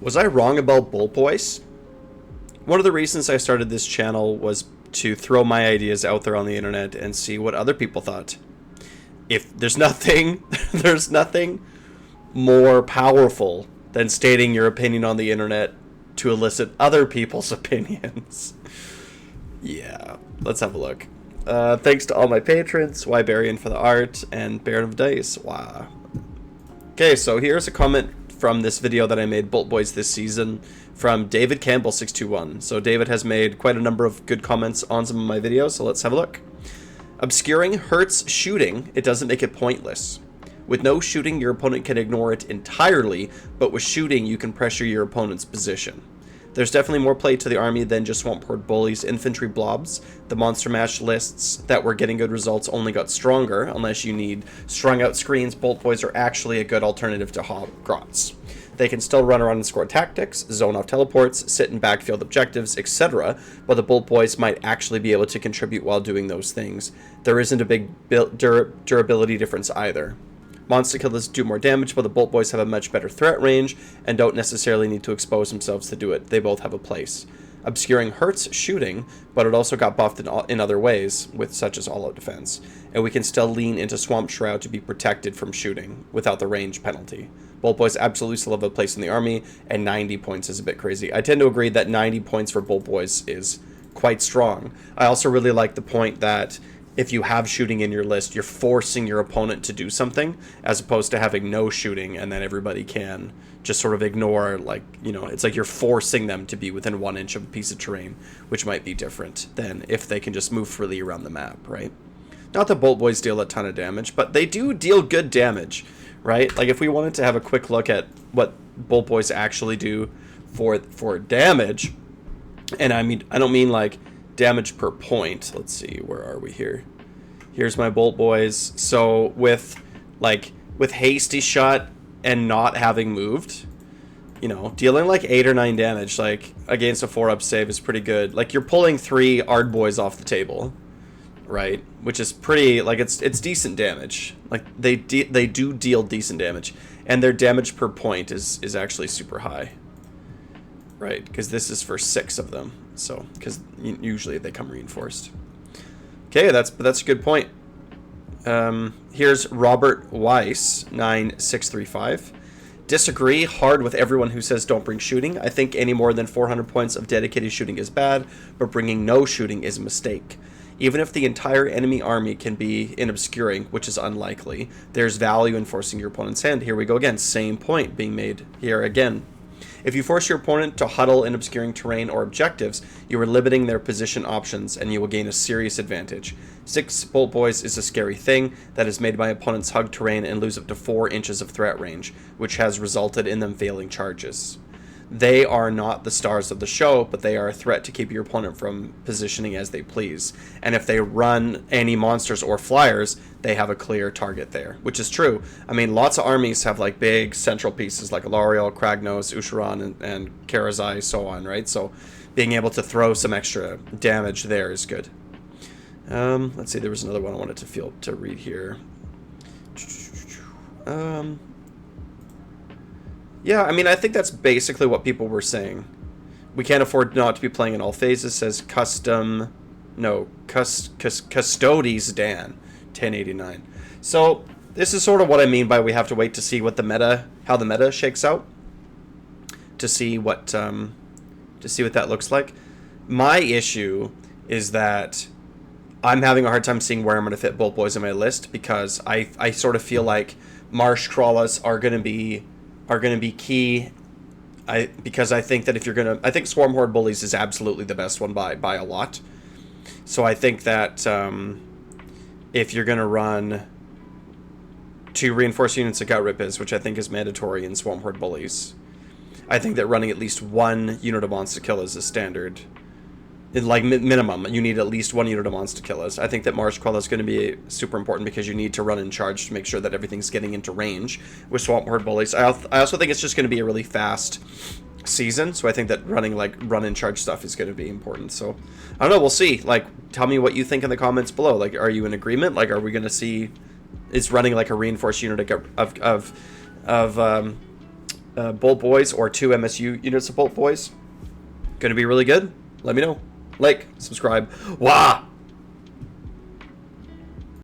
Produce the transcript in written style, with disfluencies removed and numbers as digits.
Was I wrong about Boltboyz? One of the reasons I started this channel was to throw my ideas out there on the internet and see what other people thought. If there's nothing, there's nothing more powerful than stating your opinion on the internet to elicit other people's opinions. Yeah, let's have a look. Thanks to all my patrons, Wybarian for the art, and Baron of Dice. Wow. Okay, so here's a comment from this video that I made, Boltboyz this season, from David Campbell 621. So David has made quite a number of good comments on some of my videos, so let's have a look. Obscuring hurts shooting, it doesn't make it pointless. With no shooting, your opponent can ignore it entirely, but with shooting, you can pressure your opponent's position. There's definitely more play to the army than just Swamp Horde Bullies, infantry blobs. The Monster Mash lists that were getting good results only got stronger, unless you need strung out screens. Boltboyz are actually a good alternative to Grots. They can still run around and score tactics, zone off teleports, sit and backfield objectives, etc., but the Boltboyz might actually be able to contribute while doing those things. There isn't a big durability difference either. Monster killers do more damage, but the Boltboyz have a much better threat range and don't necessarily need to expose themselves to do it. They both have a place. Obscuring hurts shooting, but it also got buffed in other ways, with such as all-out defense. And we can still lean into Swamp Shroud to be protected from shooting without the range penalty. Boltboyz absolutely still have a place in the army, and 90 points is a bit crazy. I tend to agree that 90 points for Boltboyz is quite strong. I also really like the point that if you have shooting in your list, you're forcing your opponent to do something, as opposed to having no shooting and then everybody can just sort of ignore, like, you know, it's like you're forcing them to be within 1 inch of a piece of terrain, which might be different than if they can just move freely around the map, right? Not that Boltboyz deal a ton of damage, but they do deal good damage, right? Like, if we wanted to have a quick look at what Boltboyz actually do for damage, and I don't mean like damage per point. Let's see, where are we here? Here's my Boltboyz. So with hasty shot and not having moved, you know, dealing like 8 or 9 damage, like against a 4-up save is pretty good. Like, you're pulling 3 Ardboys off the table, right? Which is pretty, like, it's decent damage. Like, they do deal decent damage, and their damage per point is actually super high, right? Because this is for 6 of them. So, because usually they come reinforced. Okay, that's a good point. Here's Robert Weiss 9635. Disagree hard with everyone who says don't bring shooting. I think any more than 400 points of dedicated shooting is bad, but bringing no shooting is a mistake. Even if the entire enemy army can be in obscuring, which is unlikely, there's value in forcing your opponent's hand. Here we go again, same point being made here again. If you force your opponent to huddle in obscuring terrain or objectives, you are limiting their position options and you will gain a serious advantage. 6 Boltboyz is a scary thing that has made my opponents hug terrain and lose up to 4 inches of threat range, which has resulted in them failing charges. They are not the stars of the show, but they are a threat to keep your opponent from positioning as they please. And if they run any monsters or flyers, they have a clear target there, which is true. I mean, lots of armies have like big central pieces like Alariel, Kragnos, Usharan, and Karazai, so on, right? So being able to throw some extra damage there is good. Let's see, there was another one I wanted to read here. Yeah, I mean, I think that's basically what people were saying. We can't afford not to be playing in all phases, says Custodes Dan, 1089. So, this is sort of what I mean by we have to wait to see what how the meta shakes out. To see what that looks like. My issue is that I'm having a hard time seeing where I'm going to fit Boltboyz in my list, because I sort of feel like Marsh Crawlers are going to be key. Because I think that I think Swarm Horde Bullies is absolutely the best one by a lot. So I think that if you're gonna run 2 reinforced units of Gut Rippers, which I think is mandatory in Swarm Horde Bullies, I think that running at least 1 unit of Monster Killers is standard. Like minimum, you need at least 1 unit of Monster Killers. I think that Marsh Crawler is going to be super important because you need to run in charge to make sure that everything's getting into range with Swamp Horde Bullies. I also think it's just going to be a really fast season, so I think that running like run in charge stuff is going to be important. So I don't know, we'll see. Like, tell me what you think in the comments below. Like, are you in agreement? Like, are we going to see is running like a reinforced unit of Boltboyz or 2 MSU units of Boltboyz. Going to be really good. Let me know. Like, subscribe. Wah!